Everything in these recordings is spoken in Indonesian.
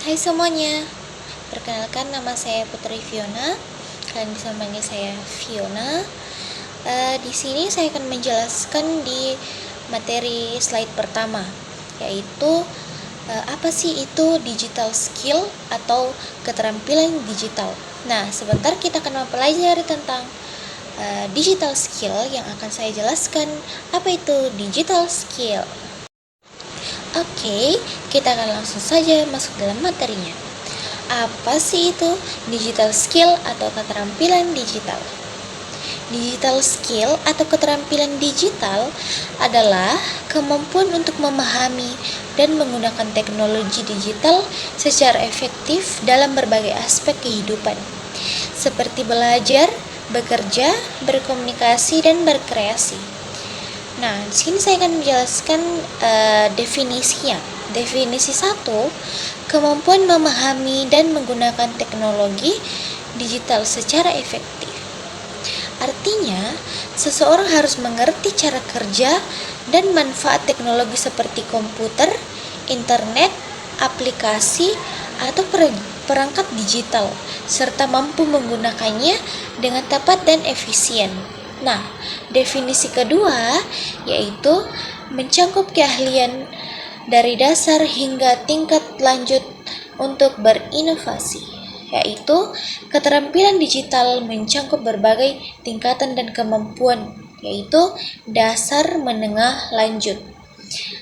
Hai semuanya, perkenalkan nama saya Putri Fiona. Kalian bisa panggil saya Fiona. Di sini saya akan menjelaskan di materi slide pertama, yaitu apa sih itu digital skill atau keterampilan digital. Nah, sebentar kita akan mempelajari tentang digital skill yang akan saya jelaskan. Apa itu digital skill? Oke, kita akan langsung saja masuk dalam materinya. Apa sih itu digital skill atau keterampilan digital? Digital skill atau keterampilan digital adalah kemampuan untuk memahami dan menggunakan teknologi digital secara efektif dalam berbagai aspek kehidupan, seperti belajar, bekerja, berkomunikasi, dan berkreasi. Nah, di sini saya akan menjelaskan definisinya. Definisi 1, kemampuan memahami dan menggunakan teknologi digital secara efektif. Artinya, seseorang harus mengerti cara kerja dan manfaat teknologi seperti komputer, internet, aplikasi, atau perangkat digital, serta mampu menggunakannya dengan tepat dan efisien. Nah, definisi kedua yaitu mencakup keahlian dari dasar hingga tingkat lanjut untuk berinovasi, yaitu keterampilan digital mencakup berbagai tingkatan dan kemampuan, yaitu dasar, menengah, lanjut.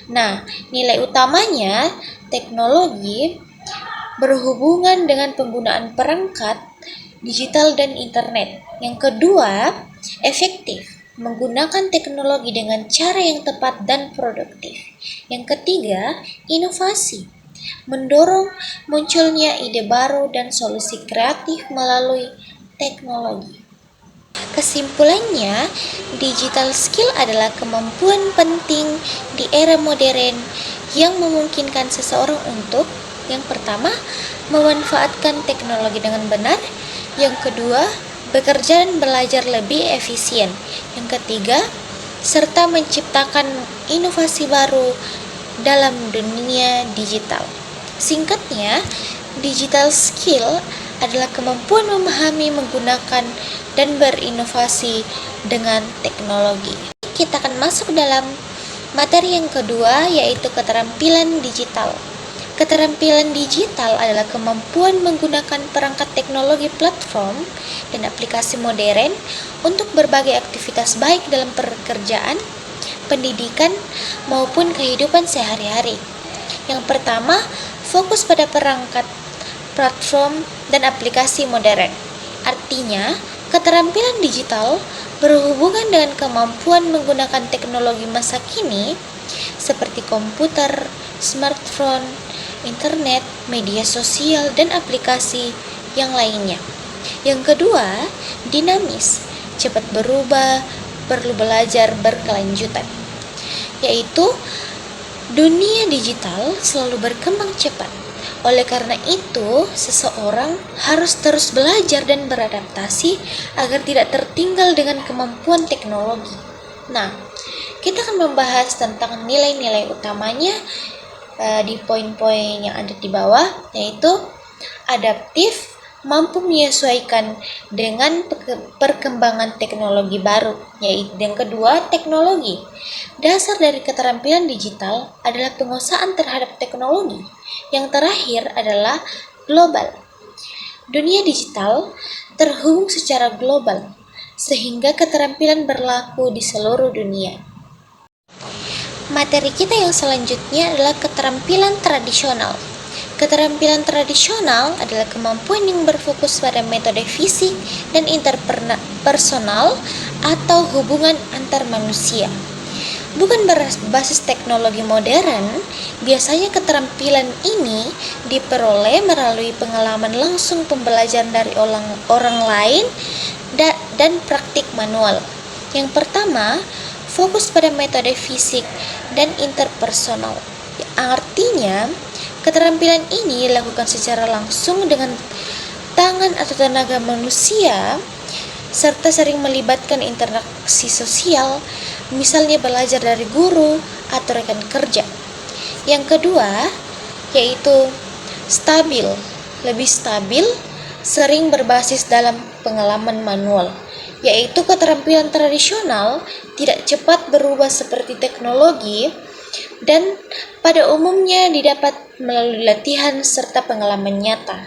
Nah, nilai utamanya teknologi berhubungan dengan penggunaan perangkat digital dan internet. Yang kedua, efektif, menggunakan teknologi dengan cara yang tepat dan produktif. Yang ketiga, inovasi, mendorong munculnya ide baru dan solusi kreatif melalui teknologi. Kesimpulannya, digital skill adalah kemampuan penting di era modern yang memungkinkan seseorang untuk, yang pertama, memanfaatkan teknologi dengan benar. Yang kedua, bekerja dan belajar lebih efisien. Yang ketiga, serta menciptakan inovasi baru dalam dunia digital. Singkatnya, digital skill adalah kemampuan memahami, menggunakan, dan berinovasi dengan teknologi. Kita akan masuk dalam materi yang kedua, yaitu keterampilan digital. Keterampilan digital adalah kemampuan menggunakan perangkat teknologi platform dan aplikasi modern untuk berbagai aktivitas baik dalam pekerjaan, pendidikan, maupun kehidupan sehari-hari. Yang pertama, fokus pada perangkat platform dan aplikasi modern. Artinya, keterampilan digital berhubungan dengan kemampuan menggunakan teknologi masa kini seperti komputer, smartphone, internet, media sosial, dan aplikasi yang lainnya. Yang kedua, dinamis, cepat berubah, perlu belajar berkelanjutan. Yaitu, dunia digital selalu berkembang cepat. Oleh karena itu, seseorang harus terus belajar dan beradaptasi agar tidak tertinggal dengan kemampuan teknologi. Nah, kita akan membahas tentang nilai-nilai utamanya di poin-poin yang ada di bawah, yaitu adaptif, mampu menyesuaikan dengan perkembangan teknologi baru. Yaitu yang kedua, teknologi. Dasar dari keterampilan digital adalah penguasaan terhadap teknologi. Yang terakhir adalah global. Dunia digital terhubung secara global, sehingga keterampilan berlaku di seluruh dunia. Materi kita yang selanjutnya adalah keterampilan tradisional. Keterampilan tradisional adalah kemampuan yang berfokus pada metode fisik dan interpersonal atau hubungan antar manusia. Bukan berbasis teknologi modern, biasanya keterampilan ini diperoleh melalui pengalaman langsung, pembelajaran dari orang lain, dan praktik manual. Yang pertama, fokus pada metode fisik dan interpersonal. Artinya, keterampilan ini dilakukan secara langsung dengan tangan atau tenaga manusia, serta sering melibatkan interaksi sosial, misalnya belajar dari guru atau rekan kerja. Yang kedua, yaitu stabil, lebih stabil, sering berbasis dalam pengalaman manual, yaitu keterampilan tradisional tidak cepat berubah seperti teknologi dan pada umumnya didapat melalui latihan serta pengalaman nyata.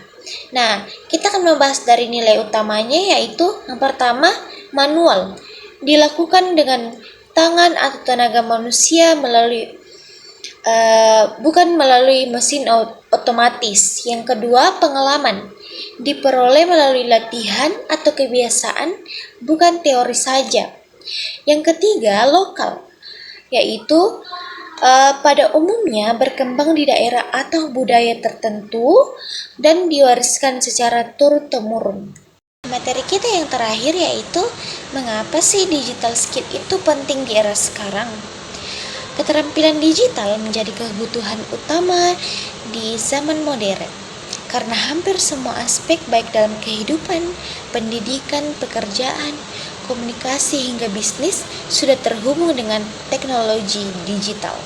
Nah, kita akan membahas dari nilai utamanya, yaitu yang pertama, manual. Dilakukan dengan tangan atau tenaga manusia bukan melalui mesin otomatis. Yang kedua, pengalaman. Diperoleh melalui latihan atau kebiasaan, bukan teori saja. Yang ketiga, lokal, yaitu pada umumnya berkembang di daerah atau budaya tertentu dan diwariskan secara turun-temurun. Materi kita yang terakhir yaitu mengapa sih digital skill itu penting di era sekarang. Keterampilan digital menjadi kebutuhan utama di zaman modern karena hampir semua aspek baik dalam kehidupan, pendidikan, pekerjaan, komunikasi hingga bisnis sudah terhubung dengan teknologi digital.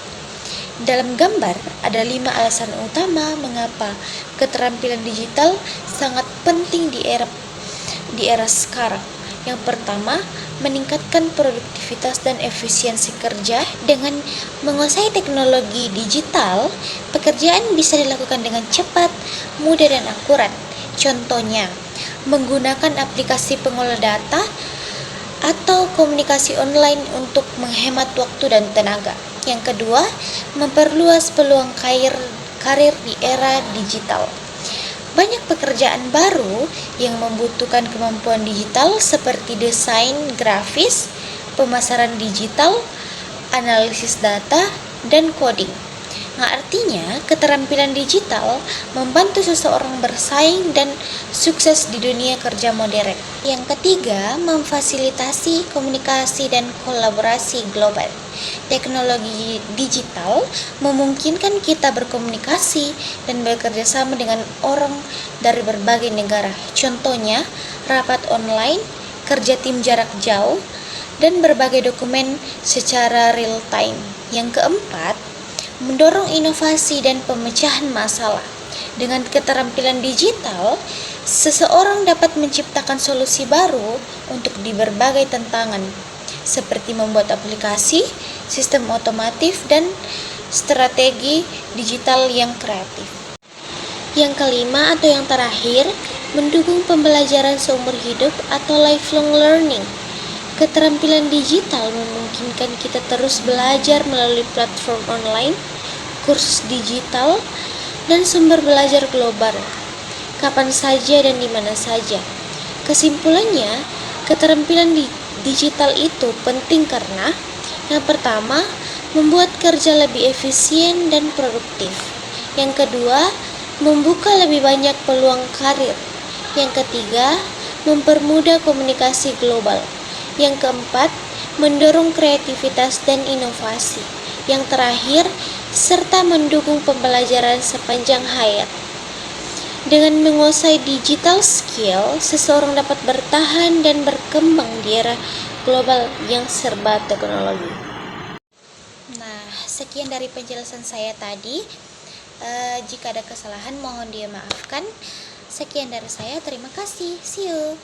Dalam gambar, ada 5 alasan utama mengapa keterampilan digital sangat penting di era sekarang. Yang pertama, meningkatkan produktivitas dan efisiensi kerja. Dengan menguasai teknologi digital, pekerjaan bisa dilakukan dengan cepat, mudah, dan akurat. Contohnya, menggunakan aplikasi pengolah data atau komunikasi online untuk menghemat waktu dan tenaga. Yang kedua, memperluas peluang karir di era digital. Banyak pekerjaan baru yang membutuhkan kemampuan digital seperti desain grafis, pemasaran digital, analisis data, dan coding. Nah, artinya keterampilan digital membantu seseorang bersaing dan sukses di dunia kerja modern. Yang ketiga, memfasilitasi komunikasi dan kolaborasi global. Teknologi digital memungkinkan kita berkomunikasi dan bekerja sama dengan orang dari berbagai negara. Contohnya, rapat online, kerja tim jarak jauh, dan berbagai dokumen secara real time. Yang keempat, mendorong inovasi dan pemecahan masalah. Dengan keterampilan digital, seseorang dapat menciptakan solusi baru untuk di berbagai tantangan, seperti membuat aplikasi, sistem otomatif, dan strategi digital yang kreatif. Yang kelima atau yang terakhir, mendukung pembelajaran seumur hidup atau lifelong learning. Keterampilan digital memungkinkan kita terus belajar melalui platform online, kursus digital, dan sumber belajar global, kapan saja dan di mana saja. Kesimpulannya, keterampilan digital itu penting karena yang pertama, membuat kerja lebih efisien dan produktif. Yang kedua, membuka lebih banyak peluang karir. Yang ketiga, mempermudah komunikasi global. Yang keempat, mendorong kreativitas dan inovasi. Yang terakhir, serta mendukung pembelajaran sepanjang hayat. Dengan menguasai digital skill, seseorang dapat bertahan dan berkembang di era global yang serba teknologi. Nah, sekian dari penjelasan saya tadi. Jika ada kesalahan mohon dimaafkan. Sekian dari saya, terima kasih. See you.